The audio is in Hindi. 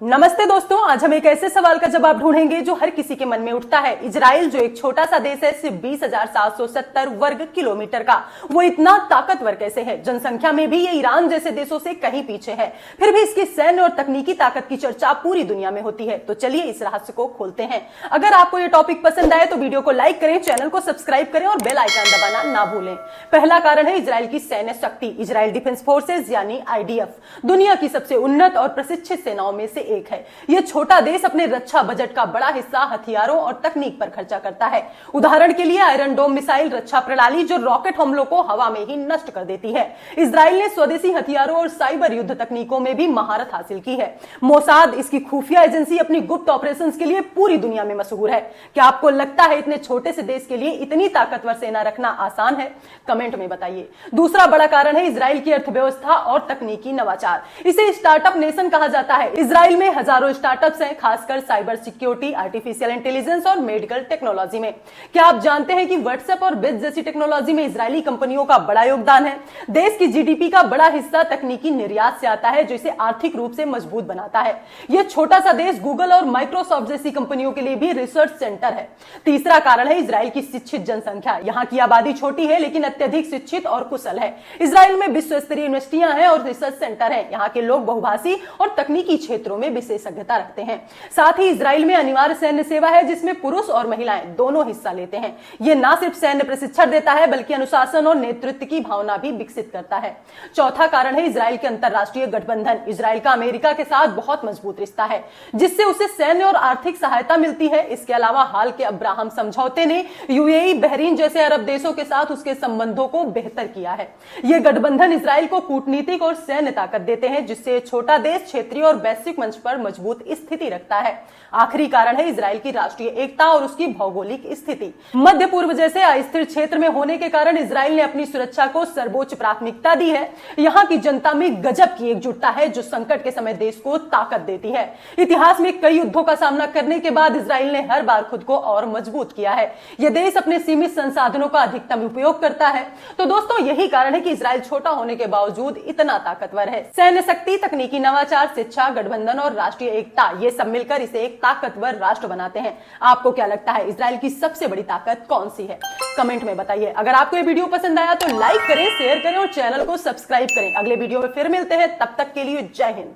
नमस्ते दोस्तों, आज हम एक ऐसे सवाल का जवाब ढूंढेंगे जो हर किसी के मन में उठता है। इजराइल जो एक छोटा सा देश है, सिर्फ 20,770 वर्ग किलोमीटर का, वो इतना ताकतवर कैसे है? जनसंख्या में भी ये ईरान जैसे देशों से कहीं पीछे है, फिर भी इसकी सैन्य और तकनीकी ताकत की चर्चा पूरी दुनिया में होती है। तो चलिए इस रहस्य को खोलते हैं। अगर आपको ये टॉपिक पसंद आए तो वीडियो को लाइक करें, चैनल को सब्सक्राइब करें और बेल आइकन दबाना ना भूलें। पहला कारण है इजराइल की सैन्य शक्ति। इजराइल डिफेंस फोर्सेज यानी IDF दुनिया की सबसे उन्नत और प्रशिक्षित सेनाओं में से एक है। यह छोटा देश अपने रक्षा बजट का बड़ा हिस्सा हथियारों और तकनीक पर खर्चा करता है। उदाहरण के लिए आयरन डोम मिसाइल रक्षा प्रणाली जो रॉकेट हमलों को हवा में ही नष्ट कर देती है। इजराइल ने स्वदेशी हथियारों और साइबर युद्ध तकनीकों में भी महारत हासिल की है। मोसाद, इसकी खुफिया एजेंसी, अपनी गुप्त ऑपरेशंस के लिए पूरी दुनिया में मशहूर है। क्या आपको लगता है इतने छोटे से देश के लिए इतनी ताकतवर सेना रखना आसान है? कमेंट में बताइए। दूसरा बड़ा कारण है इजराइल की अर्थव्यवस्था और तकनीकी नवाचार। इसे स्टार्टअप नेशन कहा जाता है। इजराइल में हजारों स्टार्टअप्स हैं, खासकर साइबर सिक्योरिटी, आर्टिफिशियल इंटेलिजेंस और मेडिकल टेक्नोलॉजी में। क्या आप जानते हैं कि व्हाट्सएप और बिज जैसी टेक्नोलॉजी में इजरायली कंपनियों का बड़ा योगदान है? देश की जीडीपी का बड़ा हिस्सा तकनीकी निर्यात से आता है, जो इसे आर्थिक रूप से मजबूत बनाता है। यह छोटा सा देश गूगल और माइक्रोसॉफ्ट जैसी कंपनियों के लिए भी रिसर्च सेंटर है। तीसरा कारण है इजराइल की शिक्षित जनसंख्या। यहाँ की आबादी छोटी है लेकिन अत्यधिक शिक्षित और कुशल है। इजराइल में विश्व स्तरीय यूनिवर्सिटियां हैं और रिसर्च सेंटर है। यहाँ के लोग बहुभाषी और तकनीकी क्षेत्रों में विशेषज्ञता रखते हैं। साथ ही इजराइल में अनिवार्य सैन्य सेवा है, जिसमें पुरुष और महिलाएं दोनों हिस्सा लेते हैं। यह न सिर्फ सैन्य प्रशिक्षण देता है बल्कि अनुशासन और नेतृत्व की भावना भी विकसित करता है। चौथा कारण है इजराइल के अंतरराष्ट्रीय गठबंधन। इजराइल का अमेरिका के साथ बहुत मजबूत रिश्ता है, जिससे उसे सैन्य और आर्थिक सहायता मिलती है। इसके अलावा हाल के अब्राहम समझौते ने यूएई, बहरीन जैसे अरब देशों के साथ उसके संबंधों को बेहतर किया है। यह गठबंधन इजराइल को कूटनीतिक और सैन्य ताकत देते हैं, जिससे छोटा देश क्षेत्रीय और वैश्विक मंच पर मजबूत स्थिति रखता है। आखिरी कारण है इजराइल की राष्ट्रीय एकता और उसकी भौगोलिक स्थिति। मध्य पूर्व जैसे अस्थिर क्षेत्र में होने के कारण इजराइल ने अपनी सुरक्षा को सर्वोच्च प्राथमिकता दी है। यहाँ की जनता में गजब की एकजुटता है, जो संकट के समय देश को ताकत देती है। इतिहास में कई युद्धों का सामना करने के बाद इजराइल ने हर बार खुद को और मजबूत किया है। यह देश अपने सीमित संसाधनों का अधिकतम उपयोग करता है। तो दोस्तों, यही कारण है कि इजराइल छोटा होने के बावजूद इतना ताकतवर है। सैन्य शक्ति, तकनीकी नवाचार, शिक्षा, गठबंधन और राष्ट्रीय एकता, ये सब मिलकर इसे एक ताकतवर राष्ट्र बनाते हैं। आपको क्या लगता है, इजराइल की सबसे बड़ी ताकत कौन सी है? कमेंट में बताइए। अगर आपको ये वीडियो पसंद आया तो लाइक करें, शेयर करें और चैनल को सब्सक्राइब करें। अगले वीडियो में फिर मिलते हैं, तब तक के लिए जय हिंद।